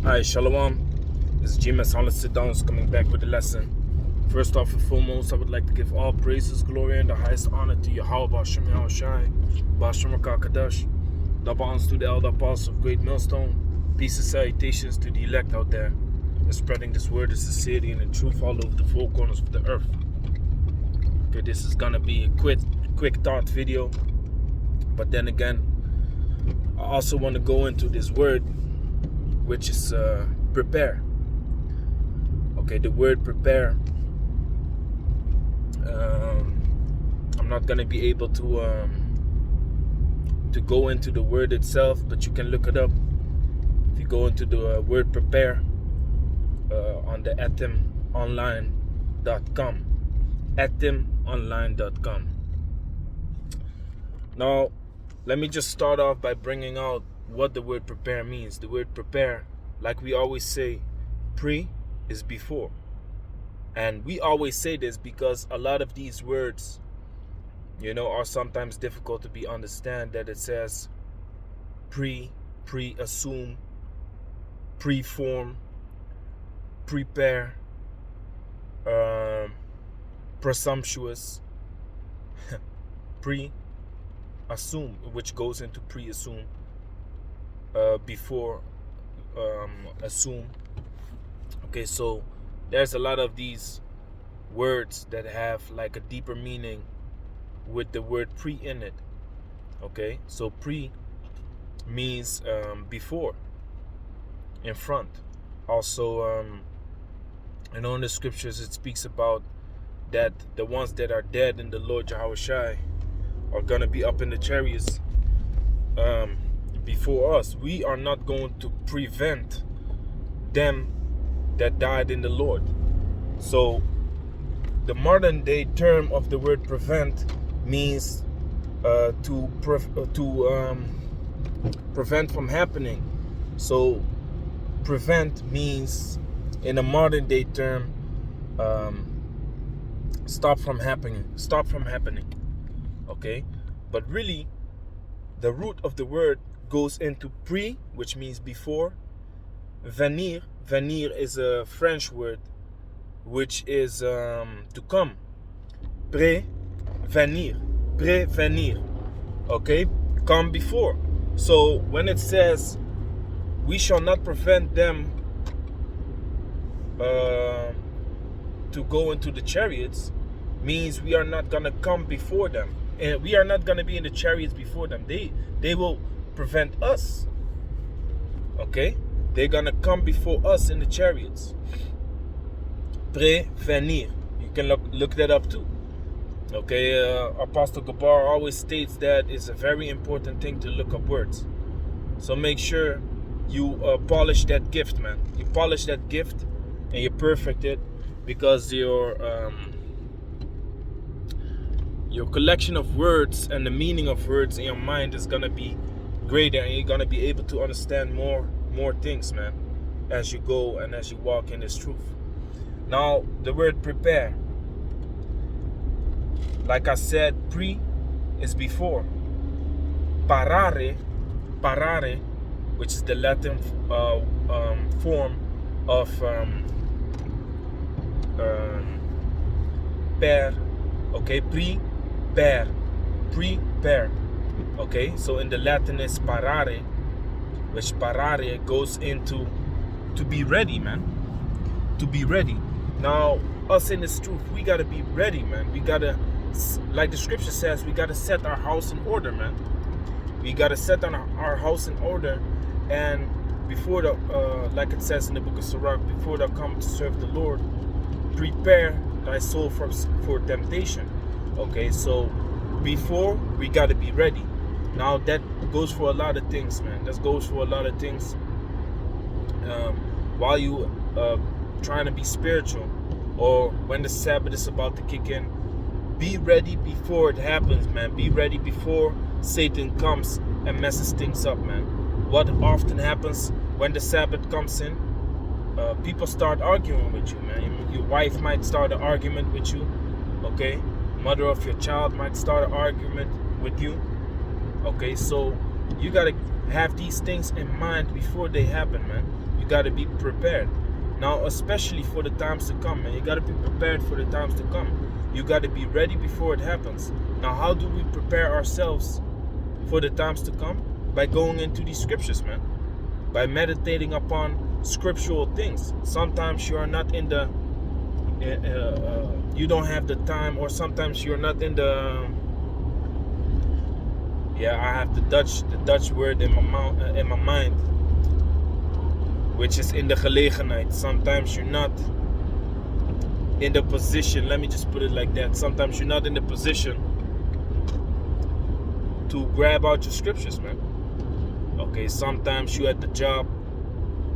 Hi, Shalom. This is GMS Hollis Sit Down coming back with a lesson. First off and foremost, I would like to give all praises, glory, and the highest honor to Yahweh Bashem Yahushai, Bashem Rakakadash, double honors to the elder apostles of Great Millstone. Peace and salutations to the elect out there. And spreading this word of sincerity and the truth all over the four corners of the earth. Okay, this is gonna be a quick thought video. But then again, I also want to go into this word, which is prepare. Okay, the word prepare. I'm not gonna be able to go into the word itself, but you can look it up. If you go into the word prepare on the etimonline.com, etimonline.com. Now, let me just start off by bringing out what the word prepare means. The word prepare, like we always say, pre is before. And we always say this because a lot of these words, are sometimes difficult to be understand, that it says pre-assume, preform, prepare, presumptuous, pre-assume, which goes into pre-assume, before assume. Okay, so there's a lot of these words that have like a deeper meaning with the word pre in it. Okay, so pre means before, in front. Also, in the scriptures it speaks about that the ones that are dead in the Lord Yahushai are gonna be up in the chariots before us. We are not going to prevent them that died in the Lord. So the modern day term of the word prevent means to prevent from happening. So prevent means, in a modern day term, stop from happening. Okay, but really the root of the word goes into pre, which means before. Venir is a French word, which is to come. Prevenir. Okay, come before. So when it says we shall not prevent them to go into the chariots, means we are not gonna come before them, and we are not gonna be in the chariots before them. They will prevent us. Okay, they're gonna come before us in the chariots. Prevenir. You can look that up too. Okay, Apostle Gabar always states that it's a very important thing to look up words. So make sure you polish that gift, man. You polish that gift and you perfect it, because your collection of words and the meaning of words in your mind is gonna be greater, and you're gonna be able to understand more things, man, as you go and as you walk in this truth. Now, the word prepare, like I said, pre is before. Parare, which is the Latin form of per. Okay, prepare. Okay, so in the Latin is parare, which parare goes into to be ready, man. To be ready. Now, us in this truth, we gotta be ready, man. We gotta, like the scripture says, we gotta set our house in order, man. We gotta set our house in order, and before the, like it says in the book of Sirach, before thou come to serve the Lord, prepare thy soul for temptation. Okay, so before, we gotta be ready. Now that goes for a lot of things, man. That goes for a lot of things. While you trying to be spiritual, or when the Sabbath is about to kick in, be ready before it happens, man. Be ready before Satan comes and messes things up, man. What often happens when the Sabbath comes in, people start arguing with you, man. Your wife might start an argument with you, okay? Mother of your child might start an argument with you, okay? So you gotta have these things in mind before they happen, man. You got to be prepared. Now, especially for the times to come, man. You got to be prepared for the times to come. You got to be ready before it happens. Now, how do we prepare ourselves for the times to come? By going into these scriptures, man. By meditating upon scriptural things. Sometimes you are not in the you don't have the time, or sometimes you're not in the I have the Dutch word in my mind, which is in the gelegenheid. Sometimes you're not in the position, let me just put it like that. Sometimes you're not in the position to grab out your scriptures, man. Okay, sometimes you're at the job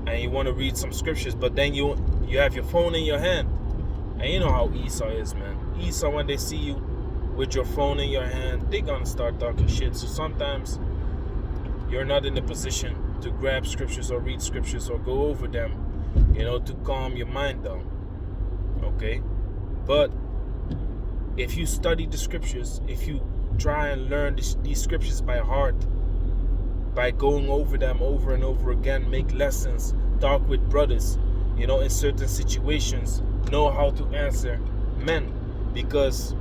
and you want to read some scriptures, but then you have your phone in your hand. And you know how Esau is, man. Esau, when they see you with your phone in your hand, they're gonna start talking shit. So sometimes you're not in the position to grab scriptures or read scriptures or go over them, to calm your mind down. Okay? But if you study the scriptures, if you try and learn these scriptures by heart, by going over them over and over again, make lessons, talk with brothers, in certain situations, know how to answer men, because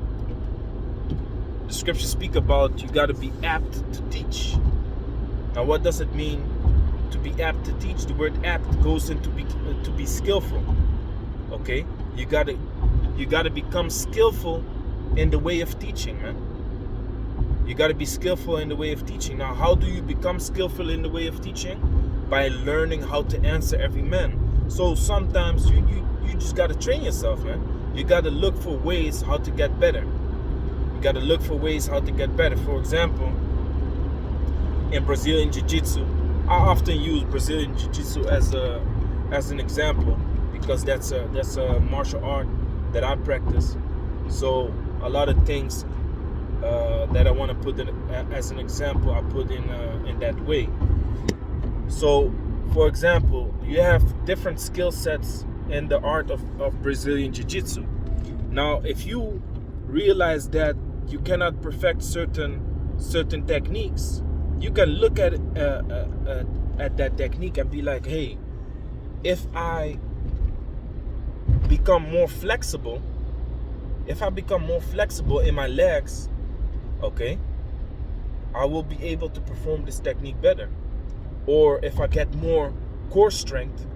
the scriptures speak about you got to be apt to teach. Now, what does it mean to be apt to teach? The word apt goes into to be skillful. Okay, you got to become skillful in the way of teaching, man. You got to be skillful in the way of teaching. Now, how do you become skillful in the way of teaching? By learning how to answer every man. So sometimes you just got to train yourself, man. You got to look for ways how to get better. You got to look for ways how to get better. For example, in Brazilian Jiu-Jitsu, I often use Brazilian Jiu-Jitsu as an example, because that's a martial art that I practice. So a lot of things that I want to put in as an example, I put in that way. So, for example, you have different skill sets in the art of Brazilian Jiu-Jitsu. Now, if you realize that you cannot perfect certain techniques, you can look at that technique and be like, hey, if I become more flexible in my legs, okay, I will be able to perform this technique better. Or if I get more core strength,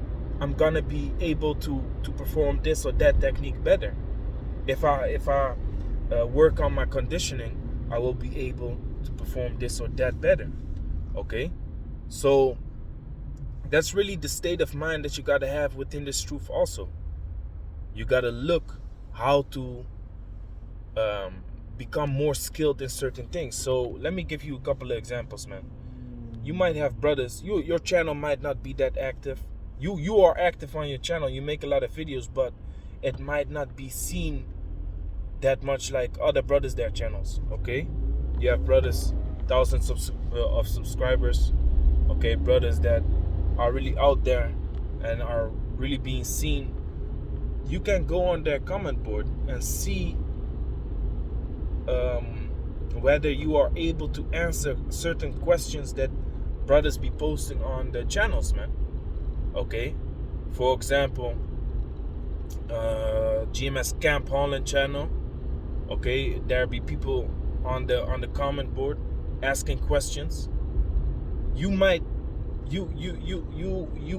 I'm gonna be able to perform this or that technique better. If I work on my conditioning, I will be able to perform this or that better. Okay, so that's really the state of mind that you gotta have within this truth. Also, you gotta look how to become more skilled in certain things. So let me give you a couple of examples, man. You might have brothers, your channel might not be that active. You are active on your channel, you make a lot of videos, but it might not be seen that much like other brothers, their channels. Okay, you have brothers, thousands of subscribers, okay, brothers that are really out there and are really being seen. You can go on their comment board and see whether you are able to answer certain questions that brothers be posting on their channels, man. Okay, for example, GMS Camp Holland channel. Okay, there be people on the comment board asking questions. You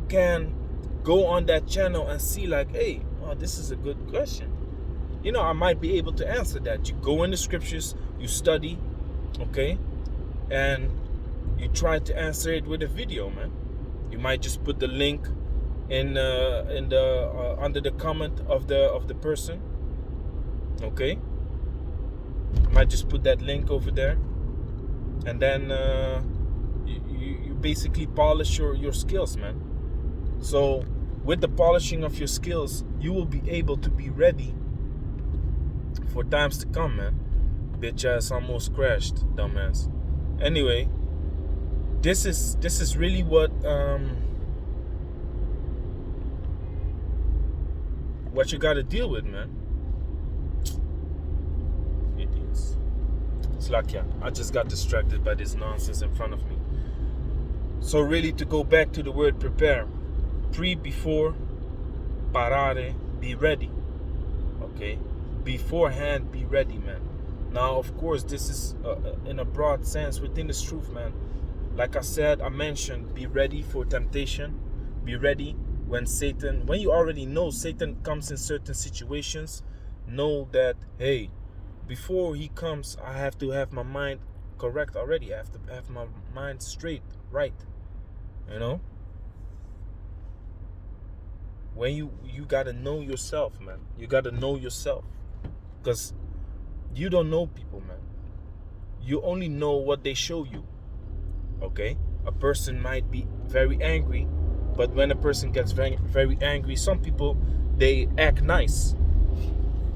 can go on that channel and see like, hey, oh, this is a good question. I might be able to answer that. You go in the scriptures, you study, okay, and you try to answer it with a video, man. You might just put the link in the under the comment of the person, okay. You might just put that link over there, and then you basically polish your skills, man. So with the polishing of your skills, you will be able to be ready for times to come, man. Bitch ass almost crashed, dumbass. Anyway, this is really what you gotta deal with, man. Idiots. Slakia. I just got distracted by this nonsense in front of me. So really, to go back to the word prepare, before, parare, be ready. Okay? Beforehand, be ready, man. Now, of course, this is in a broad sense within this truth, man. Like I said, I mentioned, be ready for temptation. Be ready when you already know Satan comes in certain situations, know that, hey, before he comes, I have to have my mind correct already. I have to have my mind straight, right? You know? When you gotta know yourself, man. You gotta know yourself. Because you don't know people, man. You only know what they show you. Okay? A person might be very angry, but when a person gets very, very angry, some people, they act nice.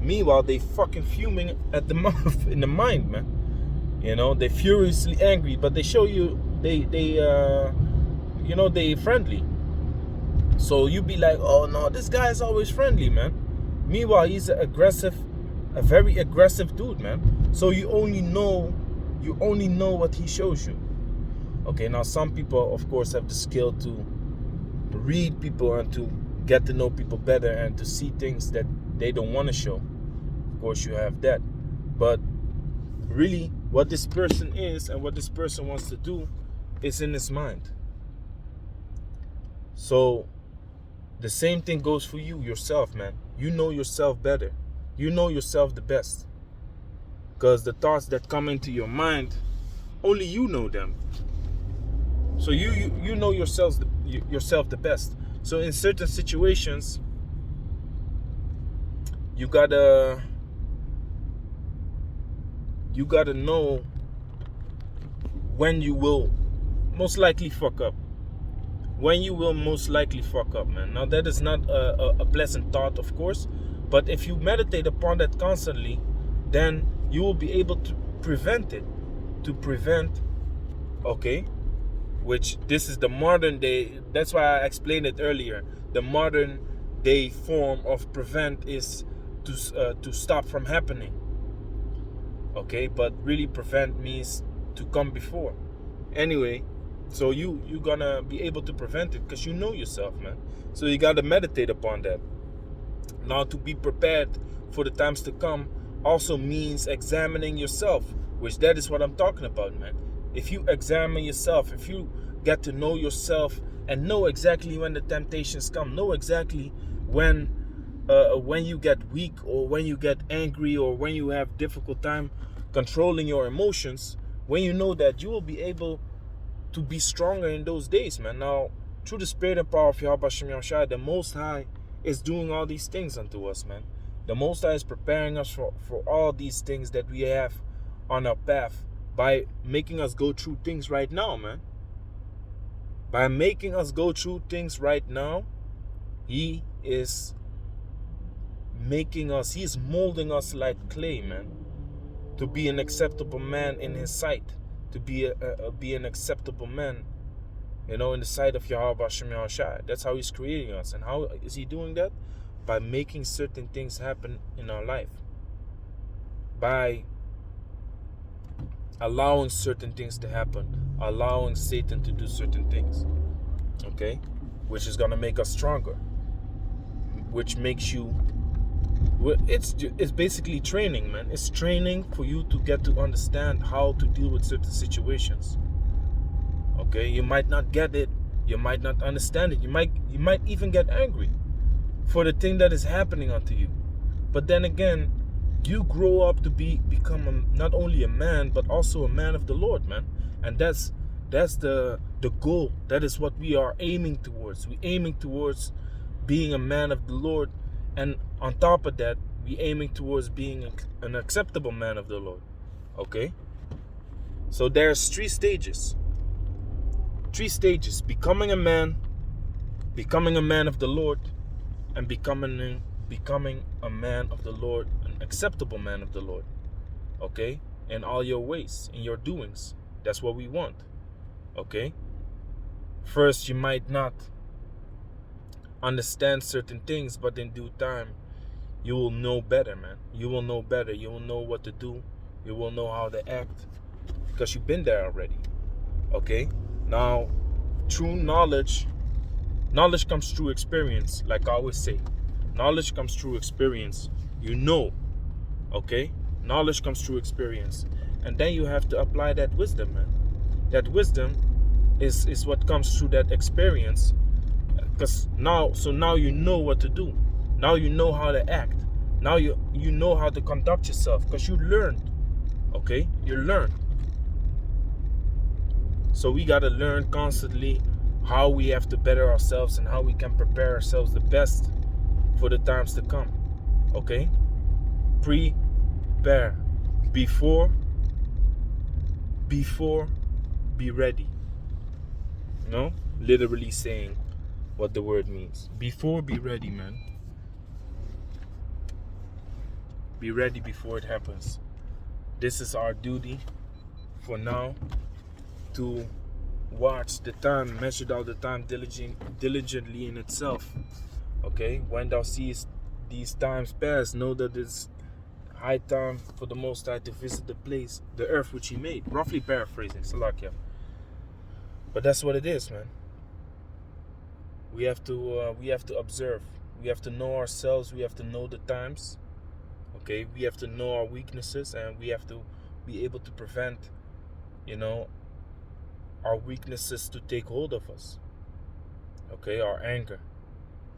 Meanwhile, they fucking fuming at the mouth, in the mind, man. You know, they're furiously angry, but they show you they friendly. So you be like, oh no, this guy is always friendly, man. Meanwhile, he's a very aggressive dude, man. So you only know what he shows you. Okay, now some people, of course, have the skill to read people and to get to know people better and to see things that they don't want to show. Of course, you have that. But really, what this person is and what this person wants to do is in his mind. So the same thing goes for you, yourself, man. You know yourself better. You know yourself the best. Because the thoughts that come into your mind, only you know them. So you know yourself the best. So in certain situations, you gotta know when you will most likely fuck up. When you will most likely fuck up, man. Now that is not a pleasant thought, of course, but if you meditate upon that constantly, then you will be able to prevent it. Okay? Which this is the modern day, that's why I explained it earlier. The modern day form of prevent is to stop from happening. Okay, but really prevent means to come before. Anyway, so you gonna be able to prevent it because you know yourself, man. So you gotta meditate upon that. Now, to be prepared for the times to come also means examining yourself, which that is what I'm talking about, man. If you examine yourself, if you get to know yourself and know exactly when the temptations come, know exactly when you get weak or when you get angry or when you have difficult time controlling your emotions, when you know that, you will be able to be stronger in those days, man. Now, through the spirit and power of Yahweh Shem Yahushua, the Most High is doing all these things unto us, man. The Most High is preparing us for all these things that we have on our path by making us go through things right now, man. By making us go through things right now, He is molding us like clay, man, to be an acceptable man in His sight, to be an acceptable man, in the sight of Yahweh Shem Yahushua. That's how He's creating us. And how is He doing that? By making certain things happen in our life. By allowing certain things to happen, allowing Satan to do certain things, okay, which is gonna make us stronger, which makes you, it's basically training, man. It's training for you to get to understand how to deal with certain situations. Okay, you might not get it, you might not understand it, you might even get angry for the thing that is happening unto you, but then again, you grow up to become not only a man, but also a man of the Lord, man. And that's the goal. That is what we are aiming towards. We're aiming towards being a man of the Lord. And on top of that, we're aiming towards being an acceptable man of the Lord. Okay? So there's 3 stages. 3 stages. Becoming a man of the Lord, and becoming a man of the Lord, an acceptable man of the Lord. Okay? In all your ways, in your doings. That's what we want. Okay? First, you might not understand certain things, but in due time, you will know better, man. You will know better. You will know what to do. You will know how to act, because you've been there already. Okay? Now, true knowledge Knowledge comes through experience, like I always say. Knowledge comes through experience. You know, okay? Knowledge comes through experience. And then you have to apply that wisdom, man. That wisdom is what comes through that experience. Because now you know what to do. Now you know how to act. Now you know how to conduct yourself because you learned. Okay? You learned. So we got to learn constantly how we have to better ourselves and how we can prepare ourselves the best for the times to come. Okay? Prepare. Before, be ready. No? Literally saying what the word means. Before, be ready, man. Be ready before it happens. This is our duty for now, to watch the time, measure out the time diligently in itself. Okay? When thou seest these times pass, know that it's high time for the Most High to visit the place, the earth which He made. Roughly paraphrasing, Salakia. But that's what it is, man. We have to observe. We have to know ourselves. We have to know the times. Okay? We have to know our weaknesses, and we have to be able to prevent, our weaknesses to take hold of us. Okay? Our anger.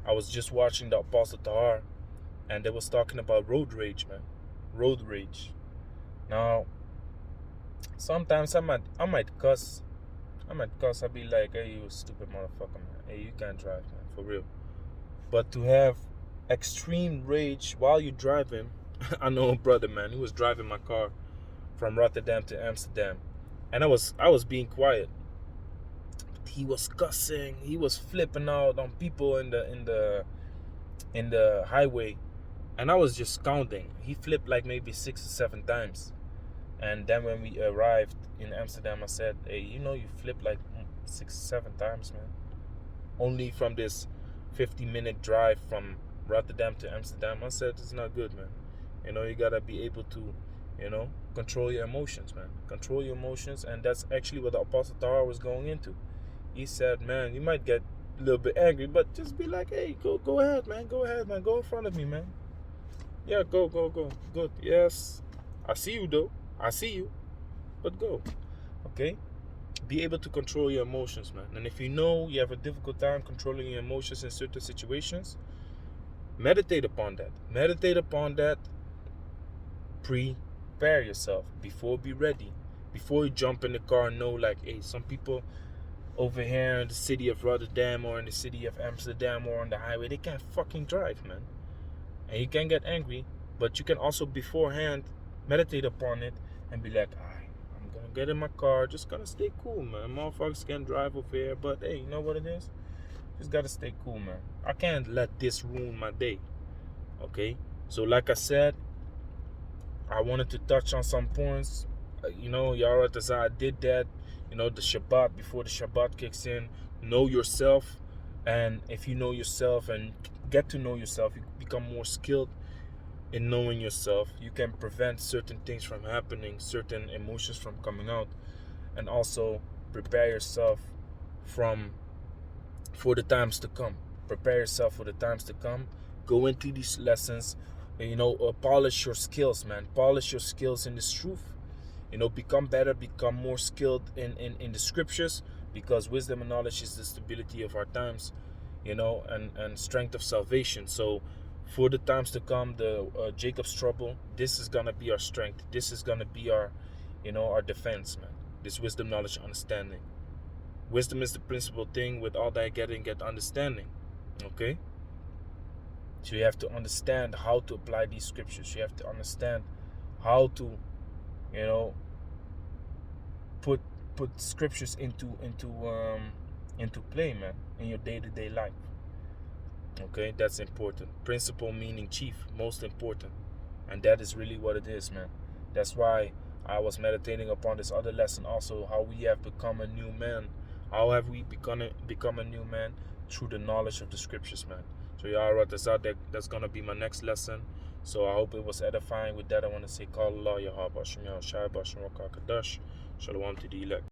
I was just watching the Apostle Tahar, and they was talking about road rage, man. Road rage. Now, sometimes I might cuss. I'll be like, hey, you stupid motherfucker, man. Hey, you can't drive, man, for real. But to have extreme rage while you're driving, I know a brother, man, he was driving my car from Rotterdam to Amsterdam. And I was being quiet. But he was cussing. He was flipping out on people in the highway. And I was just counting. He flipped like maybe 6 or 7 times. And then when we arrived in Amsterdam, I said, hey, you flipped like 6 or 7 times, man. Only from this 50-minute drive from Rotterdam to Amsterdam. I said, it's not good, man. You gotta be able to, control your emotions, man. Control your emotions. And that's actually what the Apostle Tahar was going into. He said, man, you might get a little bit angry, but just be like, hey, go ahead, man. Go ahead, man. Go in front of me, man. Yeah, go. Good. Yes. I see you, though. I see you. But go. Okay? Be able to control your emotions, man. And if you know you have a difficult time controlling your emotions in certain situations, meditate upon that. Meditate upon that. Prepare yourself. Before, be ready. Before you jump in the car, know like, hey, some people over here in the city of Rotterdam or in the city of Amsterdam or on the highway, they can't fucking drive, man. And you can get angry, but you can also beforehand meditate upon it and be like, I'm gonna get in my car, just gonna stay cool, man. Motherfuckers can drive over here, but hey, you know what it is? Just gotta stay cool, man. I can't let this ruin my day. Okay? So like I said, I wanted to touch on some points. Yara Tazah did that. The Shabbat, before the Shabbat kicks in, know yourself. And if you know yourself and get to know yourself, you become more skilled in knowing yourself. You can prevent certain things from happening, certain emotions from coming out, and also prepare yourself for the times to come. Prepare yourself for the times to come. Go into these lessons, polish your skills, man. Polish your skills in this truth. Become better, become more skilled in the scriptures, because wisdom and knowledge is the stability of our times, and strength of salvation. So for the times to come, the Jacob's trouble, this is gonna be our strength. This is gonna be our defense, man. This wisdom, knowledge, understanding. Wisdom is the principal thing. With all that get understanding. Okay? So you have to understand how to apply these scriptures. You have to understand how to, put scriptures into play, man, in your day-to-day life. Okay, that's important. Principle meaning chief, most important. And that is really what it is, man. That's why I was meditating upon this other lesson also, how we have become a new man. How have we become a new man? Through the knowledge of the scriptures, man. So that's going to be my next lesson. So I hope it was edifying. With that, I want to say, Call Allah, Yahweh, Shalom to the elect.